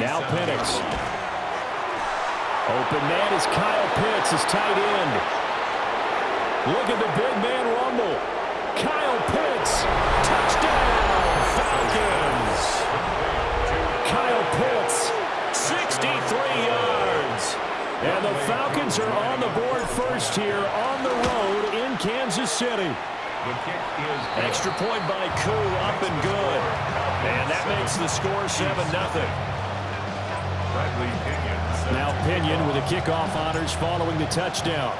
Now Penix. Open man is Kyle Pitts, his tight end. Look at the big man rumble. Kyle Pitts, touchdown, Falcons. Kyle Pitts, 63 yards. And the Falcons are on the board first here on the road in Kansas City. Extra point by Koo, up and good. And that makes the score 7-0. Now Pinion with the kickoff honors following the touchdown.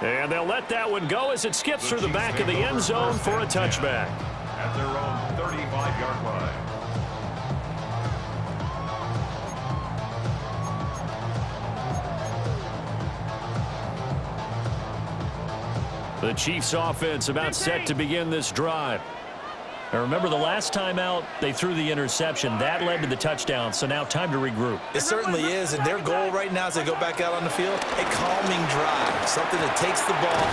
And they'll let that one go as it skips through the back of the end zone for a touchback. At their own 35-yard line. The Chiefs offense about set to begin this drive. Now remember, the last time out, they threw the interception. That led to the touchdown, so now time to regroup. It certainly is, and their goal right now as they go back out on the field, a calming drive, something that takes the ball,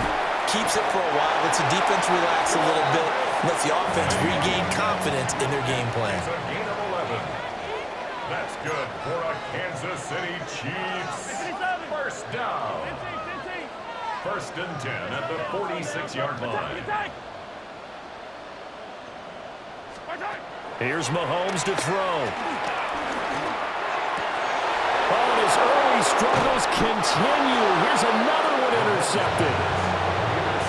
keeps it for a while, lets the defense relax a little bit, lets the offense regain confidence in their game plan. It's a gain of 11. That's good for a Kansas City Chiefs. First down. First and 10 at the 46-yard line. Here's Mahomes to throw. Oh, and his early struggles continue. Here's another one intercepted.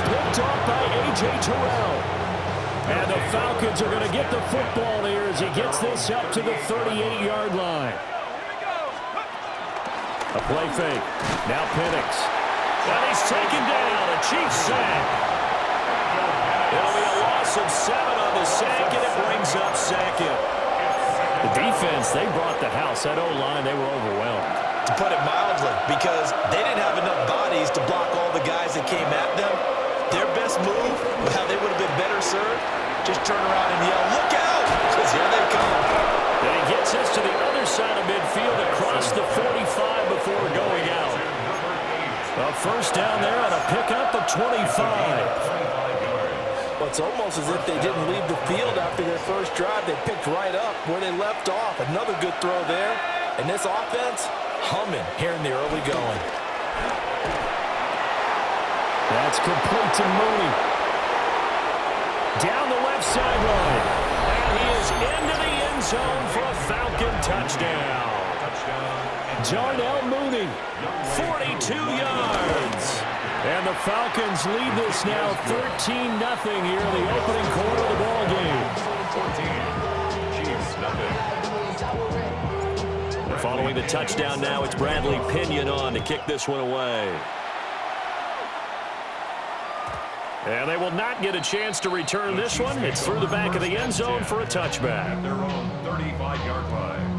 Picked off by A.J. Terrell. And the Falcons are going to get the football here as he gets this up to the 38-yard line. A play fake. Now Penix. And he's taken down. A Chiefs sack. It'll be a loss of 7 on the sack, and it brings up second. The defense, they brought the house. That O-line, they were overwhelmed. To put it mildly, because they didn't have enough bodies to block all the guys that came at them. Their best move, how they would have been better served, just turn around and yell, "Look out!" Because here they come. And he gets us to the other side of midfield across the 45 before going out. A first down there on a pickup of 25. Well, it's almost as if they didn't leave the field after their first drive. They picked right up where they left off. Another good throw there. And this offense, humming here in the early going. That's complete to Mooney. Down the left sideline. And he is into the end zone for a Falcon touchdown. Darnell Mooney, 42 yards. And the Falcons lead this now 13-0 here in the opening quarter of the ball game. 14, Chiefs nothing. Following the touchdown now, it's Bradley Pinion on to kick this one away. And they will not get a chance to return this one. It's through the back of the end zone for a touchback. At their own 35-yard line.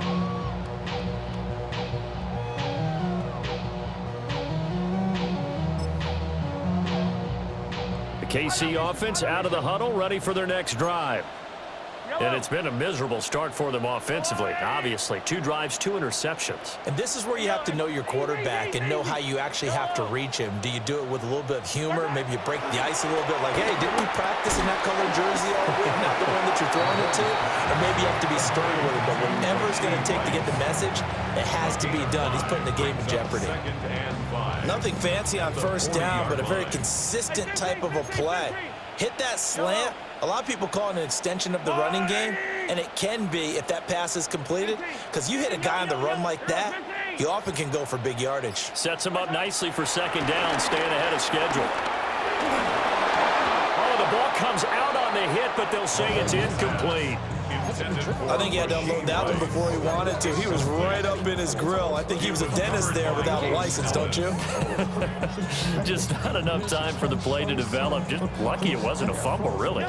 KC offense out of the huddle, ready for their next drive. And it's been a miserable start for them offensively. Obviously, 2 drives, 2 interceptions. And this is where you have to know your quarterback and know how you actually have to reach him. Do you do it with a little bit of humor? Maybe you break the ice a little bit like, hey, didn't we practice in that colored jersey all week? Not the one that you're throwing it to? Or maybe you have to be stern with it. But whatever it's going to take to get the message, it has to be done. He's putting the game in jeopardy. Nothing fancy on first down, but a very consistent type of a play. Hit that slant. A lot of people call it an extension of the running game, and it can be if that pass is completed, because you hit a guy on the run like that, he often can go for big yardage. Sets him up nicely for second down, staying ahead of schedule. Oh, the ball comes out on the hit, but they'll say it's incomplete. I think he had to unload that one before he wanted to. He was right up in his grill. I think he was a dentist there without a license, don't you? Just not enough time for the play to develop. Just lucky it wasn't a fumble, really.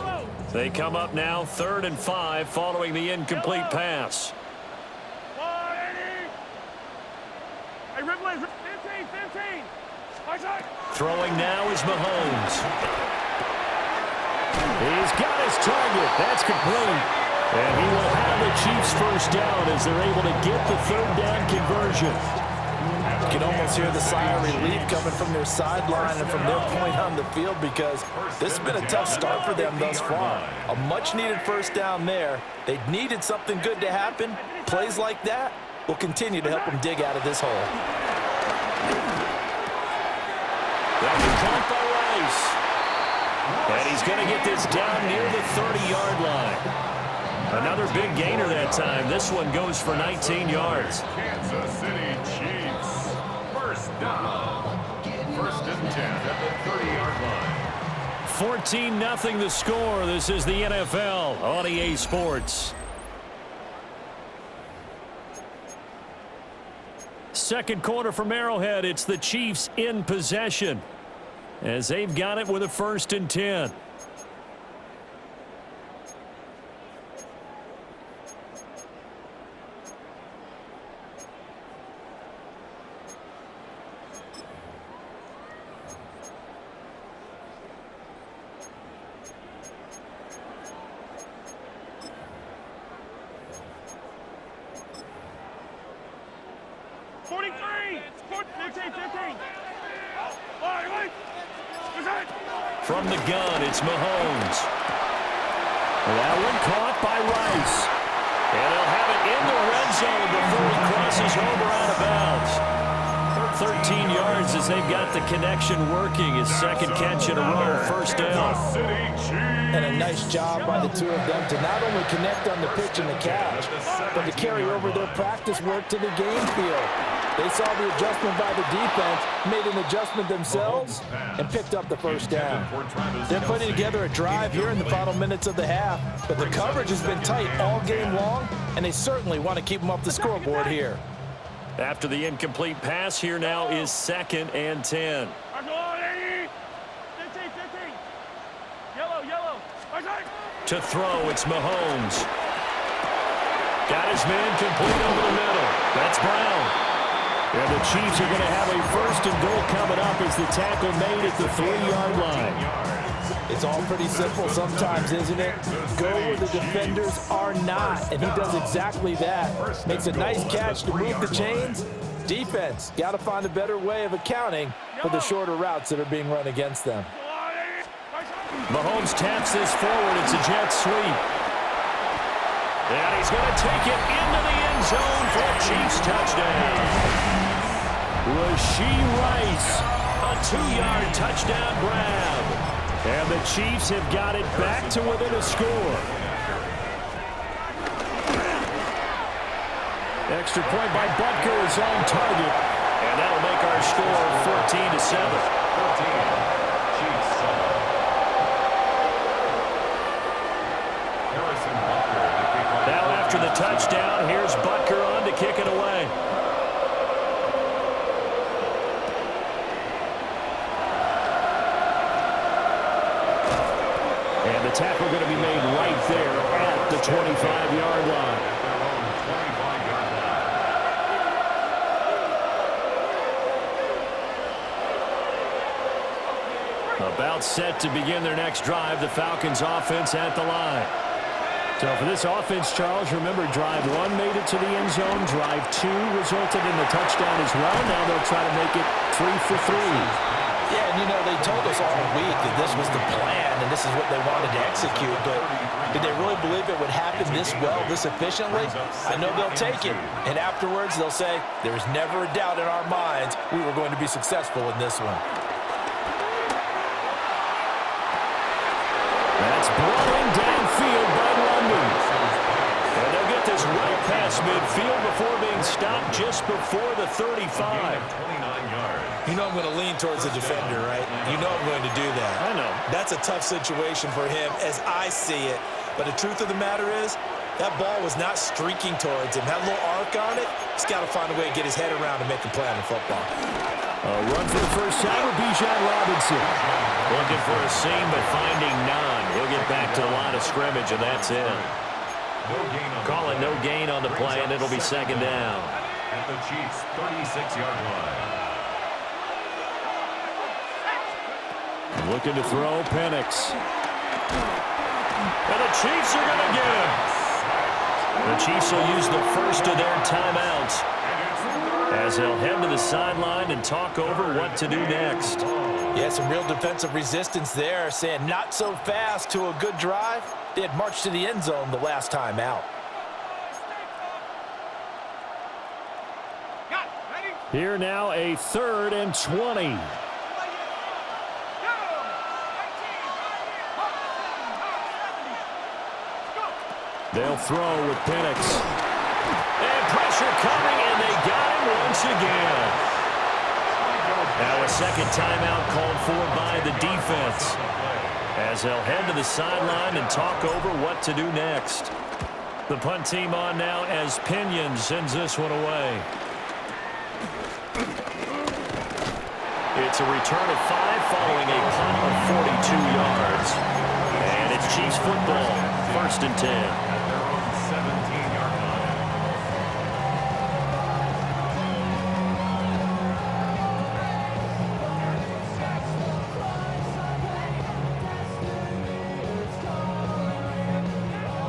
They come up now 3rd and 5 following the incomplete pass. Throwing now is Mahomes. He's got his target. That's complete. And he will have the Chiefs first down as they're able to get the 3rd down conversion. You can almost hear the sigh of relief coming from their sideline and from their point on the field because this has been a tough start for them thus far. A much-needed first down there. They needed something good to happen. Plays like that will continue to help them dig out of this hole. That's a jump by Rice. And he's going to get this down near the 30-yard line. Another big gainer that time. This one goes for 19 yards. Kansas City Chiefs. First down. First and 10 at the 30-yard line. 14-0 the score. This is the NFL on EA Sports. Second quarter from Arrowhead. It's the Chiefs in possession as they've got it with a 1st and 10. From the gun, it's Mahomes. That one caught by Rice. And he'll have it in the red zone before he crosses over out of bounds. 13 yards as they've got the connection working. His second catch in a row, first down. And a nice job by the two of them to not only connect on the pitch and the catch, but to carry over their practice work to the game field. They saw the adjustment by the defense, made an adjustment themselves, and picked up the first down. They're putting together a drive here in the final minutes of the half, but the coverage has been tight all game long, and they certainly want to keep them off the scoreboard here. After the incomplete pass, here now is 2nd and 10. To throw, it's Mahomes. Got his man complete over the middle. That's Brown. And the Chiefs are going to have a 1st and goal coming up as the tackle made at the 3-yard line. It's all pretty simple sometimes, isn't it? Go where the defenders are not, and he does exactly that. Makes a nice catch to move the chains. Defense, got to find a better way of accounting for the shorter routes that are being run against them. Mahomes taps this forward. It's a jet sweep. And he's going to take it into the end zone for a Chiefs touchdown. Rashee Rice, a 2-yard touchdown grab. And the Chiefs have got it back to within a score. Extra point by Butker is on target. And that'll make our score 14-7. Now after the touchdown, here's Butker on to kick it away. And the tackle going to be made right there at the 25-yard line. About set to begin their next drive, the Falcons offense at the line. So for this offense, Charles, remember drive 1 made it to the end zone. Drive 2 resulted in the touchdown as well. Now they'll try to make it 3 for 3. Yeah, and you know, they told us all week that this was the plan and this is what they wanted to execute, but did they really believe it would happen this well, this efficiently? I know they'll take it, and afterwards they'll say, there's never a doubt in our minds we were going to be successful in this one. That's blowing downfield by London. And they'll get this right past midfield before being stopped just before the 35. 29 yards. You know I'm going to lean towards the defender, right? You know I'm going to do that. I know. That's a tough situation for him as I see it. But the truth of the matter is, that ball was not streaking towards him. That little arc on it, he's got to find a way to get his head around and make a play on the football. A run for the first time with Bijan Robinson. Looking for a seam, but finding none. He'll get back to the line of scrimmage, and that's it. Call it no gain on the play, and it'll be 2nd down. At the Chiefs' 36-yard line. Looking to throw, Penix. And the Chiefs are going to get him. The Chiefs will use the first of their timeouts. as they'll head to the sideline and talk over what to do next. Yeah, some real defensive resistance there, saying not so fast to a good drive. They had marched to the end zone the last time out. Here now, a 3rd and 20. They'll throw with Penix. And pressure coming, and they got him once again. Now a second timeout called for by the defense, as they'll head to the sideline and talk over what to do next. The punt team on now as Pinion sends this one away. It's a return of 5 following a punt of 42 yards. And it's Chiefs football, 1st and 10.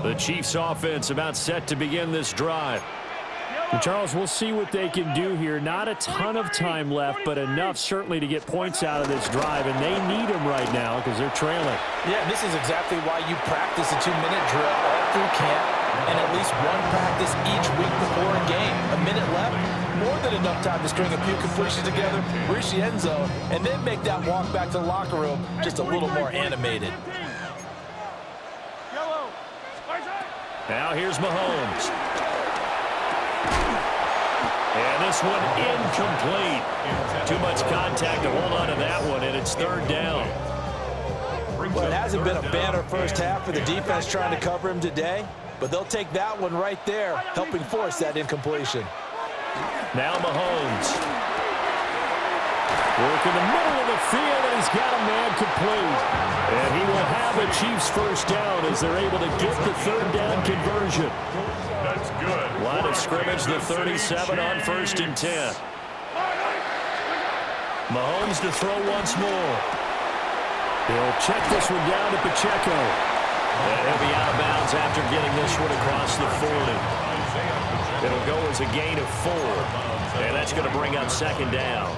The Chiefs offense about set to begin this drive. And Charles, we'll see what they can do here. Not a ton of time left, but enough certainly to get points out of this drive, and they need them right now because they're trailing. Yeah, this is exactly why you practice a 2-minute drill all through camp and at least one practice each week before a game. A minute left, more than enough time to string a few completions together, reach the end zone, and then make that walk back to the locker room just a little more animated. Now here's Mahomes. And this one incomplete. Too much contact to hold on to that one, and it's 3rd down. Well, it hasn't been a banner first half for the defense trying to cover him today, but they'll take that one right there, helping force that incompletion. Now Mahomes. Work in the middle of the field, and he's got a man complete. And he will have a Chiefs 1st down as they're able to get the 3rd down conversion. That's good. Line of scrimmage, the 37 on 1st and 10. Mahomes to throw once more. He'll check this one down to Pacheco. And he'll be out of bounds after getting this one across the 40. It'll go as a gain of 4. And that's going to bring up 2nd down.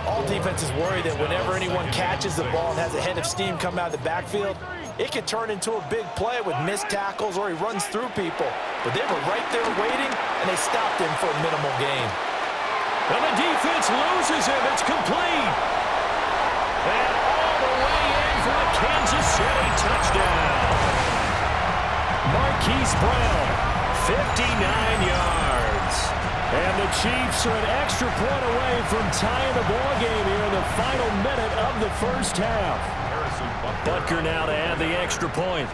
All defenses worry that whenever anyone catches the ball and has a head of steam come out of the backfield, it can turn into a big play with missed tackles or he runs through people. But they were right there waiting, and they stopped him for a minimal gain. And the defense loses him. It's complete. And all the way in for a Kansas City touchdown. Marquise Brown, 59 yards. And the Chiefs are an extra point away from tying the ball game here in the final minute of the 1st half. Butker now to add the extra point.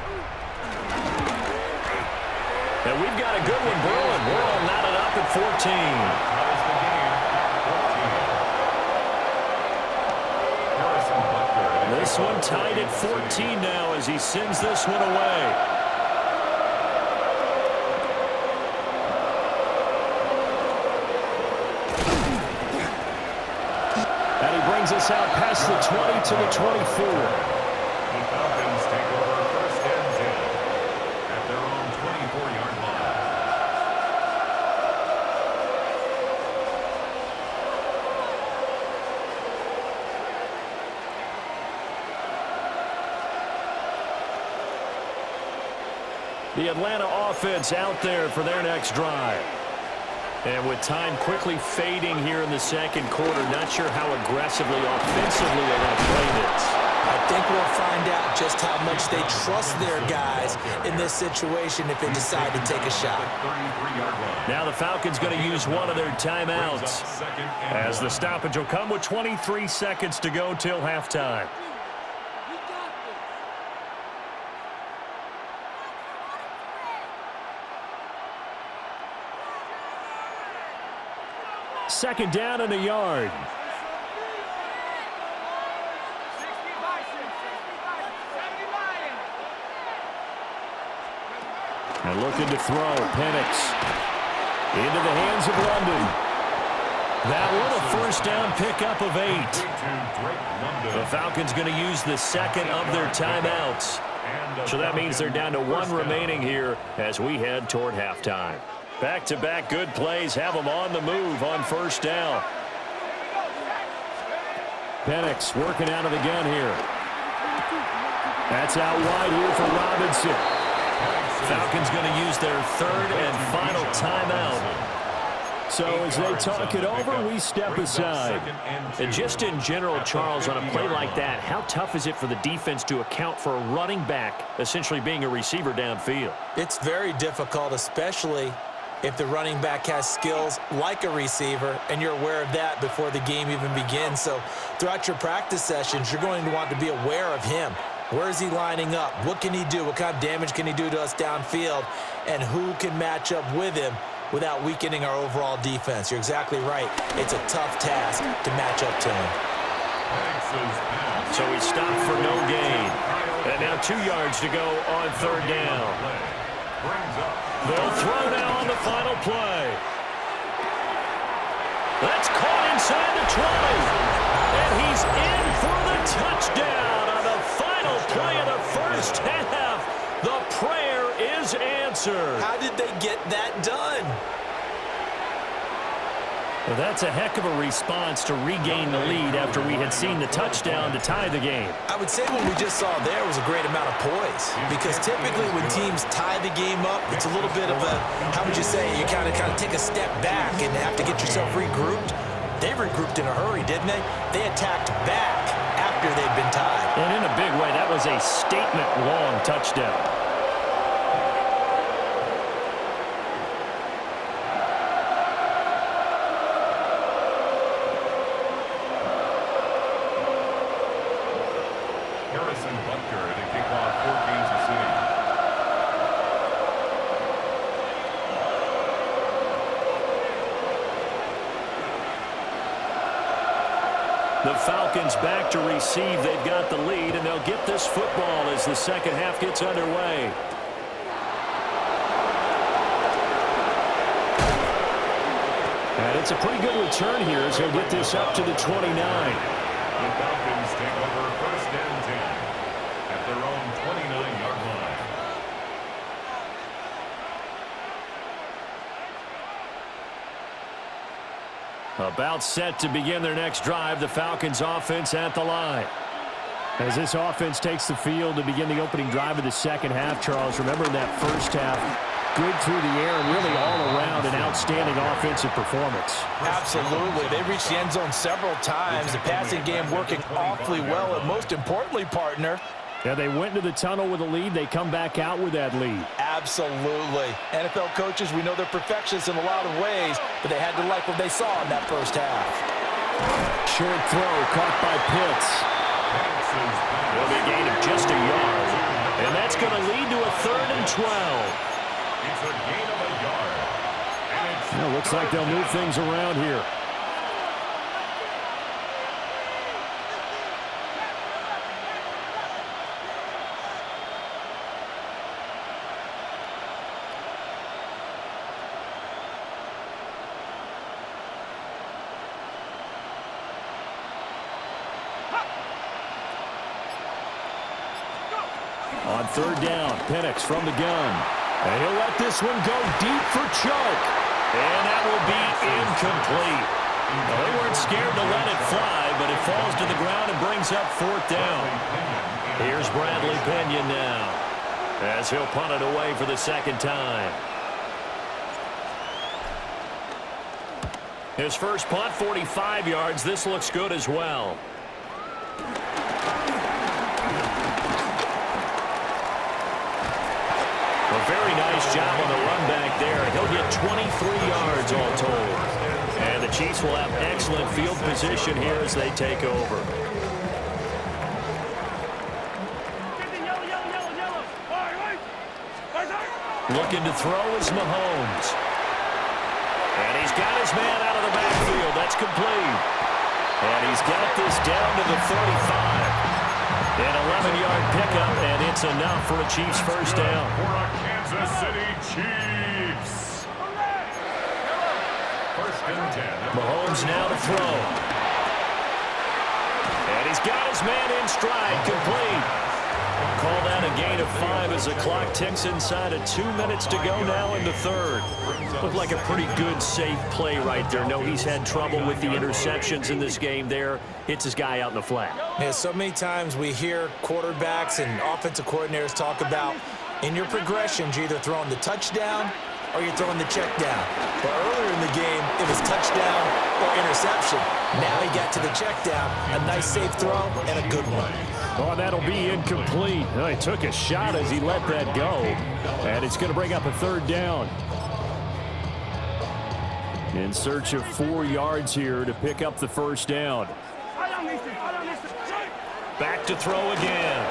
And we've got a good one brewing. We're all knotted up at 14. This one tied at 14 now as he sends this one away. Us out past the 20 to the 24. The Falcons take over 1st and 10 at their own 24-yard line. The Atlanta offense out there for their next drive. And with time quickly fading here in the 2nd quarter, not sure how aggressively, offensively they're going to play this. I think we'll find out just how much they trust their guys in this situation if they decide to take a shot. Now the Falcons going to use one of their timeouts, as the stoppage will come with 23 seconds to go till halftime. Second down and a yard. And looking to throw, Penix into the hands of London. That one a 1st down pickup of 8. The Falcons going to use the 2nd of their timeouts. So that means they're down to 1 remaining here as we head toward halftime. Back-to-back good plays have them on the move on first down. Penix working out of the gun here. That's out wide here for Robinson. Falcons going to use their third and final timeout. So as they talk it over, we step aside. And just in general, Charles, on a play like that, how tough is it for the defense to account for a running back essentially being a receiver downfield? It's very difficult, especially if the running back has skills like a receiver, and you're aware of that before the game even begins. So throughout your practice sessions, you're going to want to be aware of him. Where is he lining up? What can he do? What kind of damage can he do to us downfield? And who can match up with him without weakening our overall defense? You're exactly right. It's a tough task to match up to him. So he stopped for no gain. And now 2 yards to go on third down. They'll throw now on the final play. That's caught inside the 20. And he's in for the touchdown on the final play of the first half. The prayer is answered. How did they get that done? Well, that's a heck of a response to regain the lead after we had seen the touchdown to tie the game. I would say what we just saw there was a great amount of poise, because typically when teams tie the game up, it's a little bit of a, how would you say, you kind of take a step back and have to get yourself regrouped. They regrouped in a hurry, didn't they? They attacked back after they'd been tied. And in a big way, that was a statement-long touchdown. The Falcons back to receive. They've got the lead, and they'll get this football as the second half gets underway. And it's a pretty good return here as he'll get this up to the 29. The Falcons take over first and 10 at their own 29-yard line. About set to begin their next drive, the Falcons offense at the line. As this offense takes the field to begin the opening drive of the second half, Charles, remember in that first half, good through the air and really all around an outstanding offensive performance. Absolutely. They reached the end zone several times. The passing game working awfully well, and most importantly, partner, yeah, they went into the tunnel with a lead. They come back out with that lead. Absolutely. NFL coaches, we know they're perfectionists in a lot of ways, but they had to like what they saw in that first half. Short throw caught by Pitts. It'll be a gain of just a yard. And that's going to lead to a 3rd and 12. It's a gain of a yard. And Well, looks like they'll move things around here. On third down, Penix from the gun. And he'll let this one go deep for Choke. And that will be incomplete. Well, they weren't scared to let it fly, but it falls to the ground and brings up 4th down. Here's Bradley Pinion now, as he'll punt it away for the second time. His first punt, 45 yards. This looks good as well. A very nice job on the run back there. He'll get 23 yards all told. And the Chiefs will have excellent field position here as they take over. Looking to throw is Mahomes. And he's got his man out of the backfield. That's complete. And he's got this down to the 35. An 11-yard pickup, and it's enough for a Chiefs first down. For a Kansas City Chiefs. First and 10. Mahomes now to throw. And he's got his man in stride, complete. Call that a gain of 5 as the clock ticks inside of 2 minutes to go now in the third. Looked like a pretty good, safe play right there. No, he's had trouble with the interceptions in this game there. Hits his guy out in the flat. Yeah, so many times we hear quarterbacks and offensive coordinators talk about in your progressions, you're either throwing the touchdown or you're throwing the check down. But earlier in the game, it was touchdown or interception. Now he got to the check down, a nice safe throw, and a good one. Oh, that'll be incomplete. Oh, he took a shot as he let that go. And it's going to bring up a third down. In search of 4 yards here to pick up the first down. Back to throw again.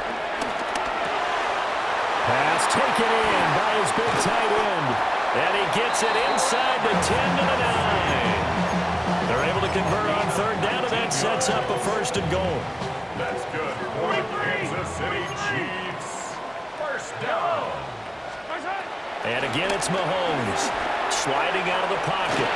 Pass taken in by his big tight end. And he gets it inside the 10 to the 9. They're able to convert on third down, and that sets up a first and goal. That's good for the Kansas City Chiefs. First down. And again, it's Mahomes sliding out of the pocket.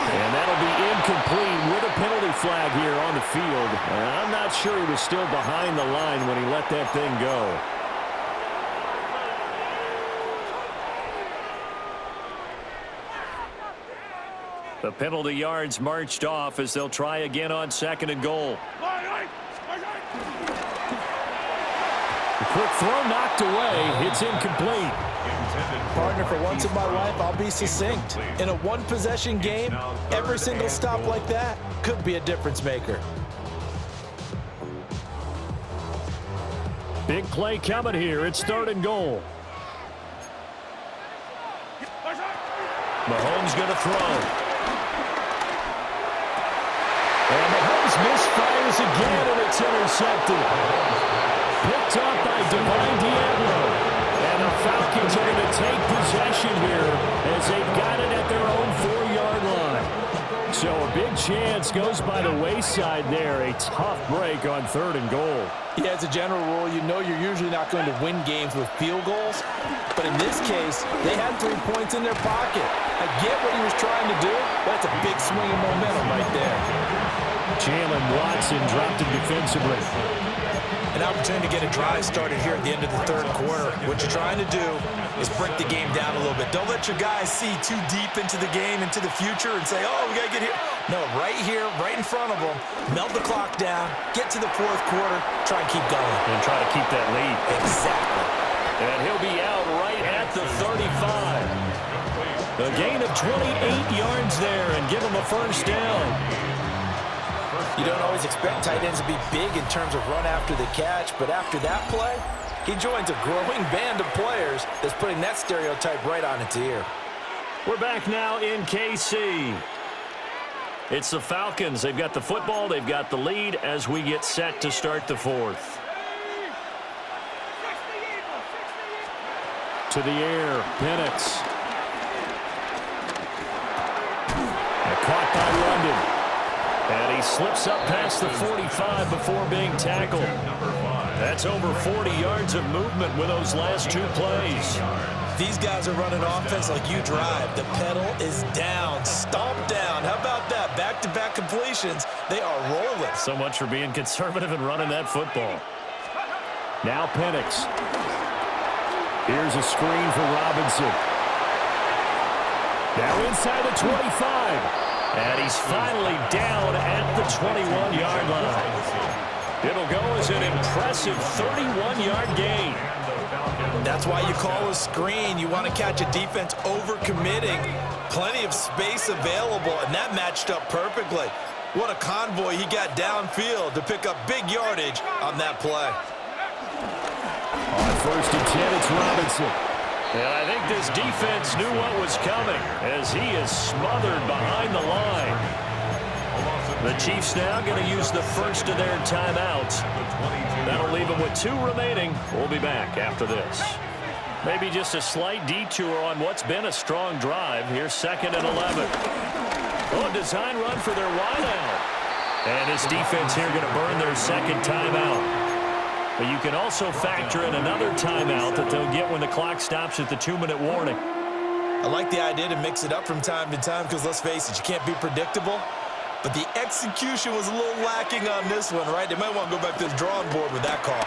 And that'll be incomplete with a penalty flag here on the field. And I'm not sure he was still behind the line when he let that thing go. The penalty yards marched off as they'll try again on second and goal. The quick throw knocked away. It's incomplete. Partner, for once in my life, I'll be succinct. In a one-possession game, every single stop like that could be a difference maker. Big play coming here. It's third and goal. Mahomes going to throw. And Mahomes misfires again, and it's intercepted. Picked up by Divine Diablo. And the Falcons are going to take possession here as they've got it at their own 4-yard line. So a big chance goes by the wayside there. A tough break on third and goal. Yeah, as a general rule, you know you're usually not going to win games with field goals. But in this case, they had 3 points in their pocket. I get what he was trying to do, but that's a big swing of momentum right there. Jalen Watson dropped him defensively. An opportunity to get a drive started here at the end of the third quarter. What you're trying to do is break the game down a little bit. Don't let your guys see too deep into the game, into the future, and say, oh, we got to get here. No, right here, right in front of them, melt the clock down, get to the fourth quarter, try and keep going. And try to keep that lead. Exactly. And he'll be out right at the 35. A gain of 28 yards there and give him a first down. You don't always expect tight ends to be big in terms of run after the catch, but after that play, he joins a growing band of players that's putting that stereotype right on its ear. We're back now in KC. It's the Falcons. They've got the football. They've got the lead as we get set to start the fourth. To the air, Penix. Caught by London. And he slips up past the 45 before being tackled. That's over 40 yards of movement with those last 2 plays. These guys are running offense like you drive. The pedal is down, stomp down. How about that? Back-to-back completions. They are rolling. So much for being conservative and running that football. Now Penix. Here's a screen for Robinson. Now inside the 25. And he's finally down at the 21-yard line. It'll go as an impressive 31-yard gain. That's why you call a screen. You want to catch a defense over-committing. Plenty of space available, and that matched up perfectly. What a convoy he got downfield to pick up big yardage on that play. On first and 10, it's Robinson. And I think this defense knew what was coming as he is smothered behind the line. The Chiefs now going to use the first of their timeouts. That'll leave them with 2 remaining. We'll be back after this. Maybe just a slight detour on what's been a strong drive. Here's 2nd and 11. Oh, design run for their wideout. And this defense here going to burn their 2nd timeout. But you can also factor in another timeout that they'll get when the clock stops at the 2-minute warning. I like the idea to mix it up from time to time because, let's face it, you can't be predictable. But the execution was a little lacking on this one, right? They might want to go back to the drawing board with that call.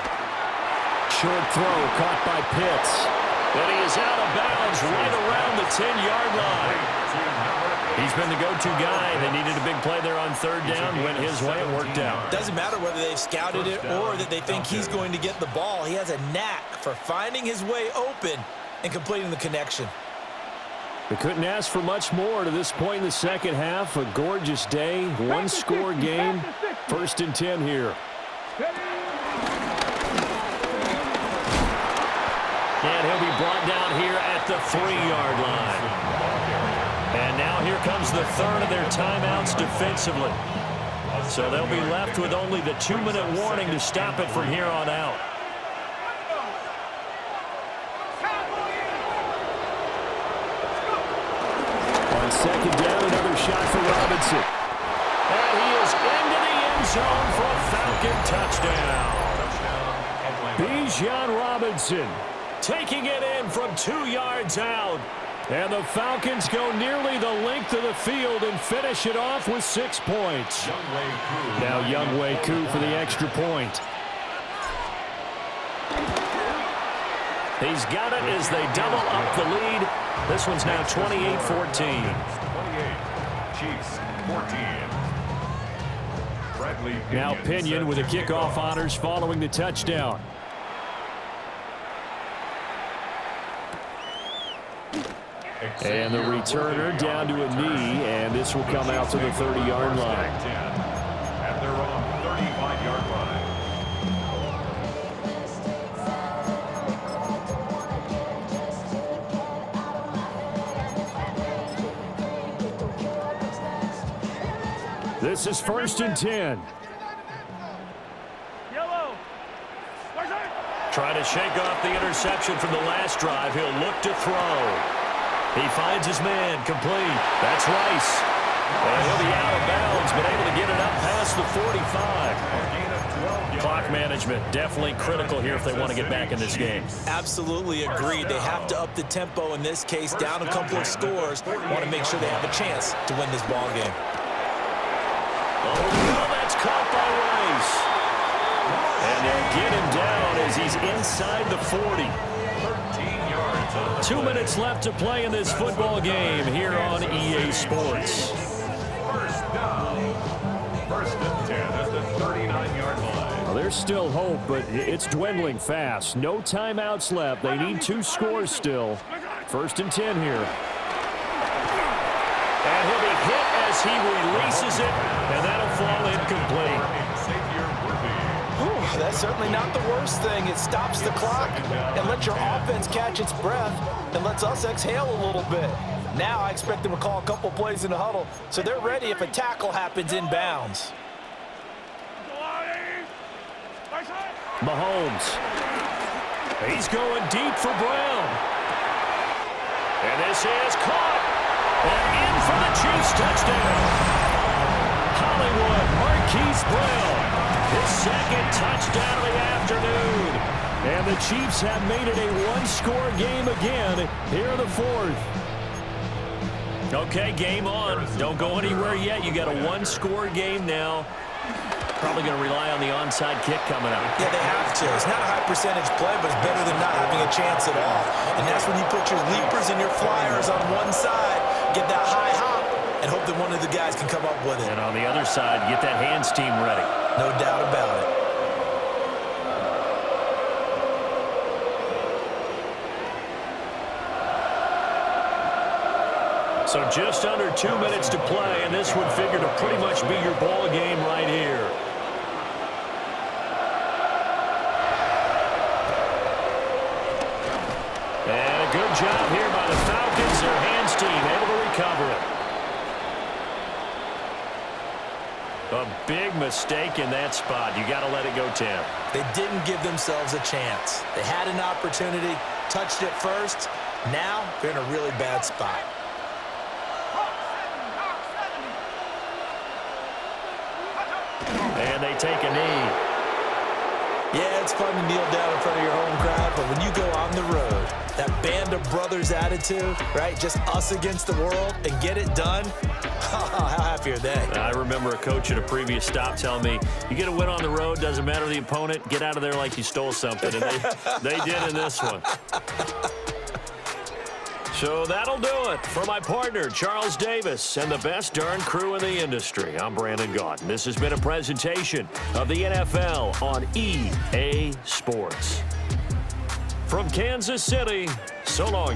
short throw caught by Pitts. And he is out of bounds right around the 10-yard line. He's been the go-to guy. They needed a big play there on third down. Went his way and worked out. Doesn't matter whether they've scouted it or that they think he's going to get the ball. He has a knack for finding his way open and completing the connection. They couldn't ask for much more to this point in the second half. A gorgeous day, one-score game. 1st and 10 here. And he'll be brought down here at the 3-yard line. And now here comes the third of their timeouts defensively. So they'll be left with only the 2-minute warning to stop it from here on out. On second down, another shot for Robinson. And he is into the end zone for a Falcon touchdown. Bijan Robinson Taking it in from 2 yards out. And the Falcons go nearly the length of the field and finish it off with 6 points. Now Younghoe Koo for the extra point. He's got it as they double up the lead. This one's now 28-14. 28, Chiefs 14. Now Pinion with the kickoff honors following the touchdown. And the returner down to a knee, and this will come out to the 30-yard line. At their own 35-yard line. This is 1st and 10. Trying to shake off the interception from the last drive. He'll look to throw. He finds his man, complete. That's Rice. And he'll be out of bounds, but able to get it up past the 45. Clock management, definitely critical here if they want to get back in this game. Absolutely agreed. They have to up the tempo in this case, down a couple of scores. Want to make sure they have a chance to win this ball game. Oh, no, that's caught by Rice. And they'll get him down as he's inside the 40. 2 minutes left to play in this football game here on EA Sports. First down. 1st and 10 at the 39-yard line. Well, there's still hope, but it's dwindling fast. No timeouts left. They need 2 scores still. 1st and 10 here. And he'll be hit as he releases it, and that'll fall incomplete. That's certainly not the worst thing. It stops the clock and lets your offense catch its breath and lets us exhale a little bit. Now I expect them to call a couple plays in the huddle, so they're ready if a tackle happens inbounds. Mahomes. He's going deep for Brown. And this is caught. And in for the Chiefs touchdown. Hollywood Marquise Brown. His second touchdown of the afternoon. And the Chiefs have made it a one-score game again here in the 4th. Okay, game on. Don't go anywhere yet. You got a one-score game now. Probably going to rely on the onside kick coming up. Yeah, they have to. It's not a high percentage play, but it's better than not having a chance at all. And that's when you put your leapers and your flyers on one side, get that high hop, and hope that one of the guys can come up with it. And on the other side, get that hands team ready. No doubt about it. So just under 2 minutes to play, and this would figure to pretty much be your ball game right here. And a good job here by the Falcons. Their hands team able to recover it. A big mistake in that spot. You got to let it go, Tim. They didn't give themselves a chance. They had an opportunity, touched it first. Now they're in a really bad spot. And they take a knee. Yeah, it's fun to kneel down in front of your home crowd, but when you go on the road, that band of brothers attitude, right? Just us against the world and get it done. How happy are they? I remember a coach at a previous stop telling me, you get a win on the road, doesn't matter the opponent, get out of there like you stole something. And they did in this one. So that'll do it for my partner, Charles Davis, and the best darn crew in the industry. I'm Brandon Gaudin. This has been a presentation of the NFL on EA Sports. From Kansas City, so long.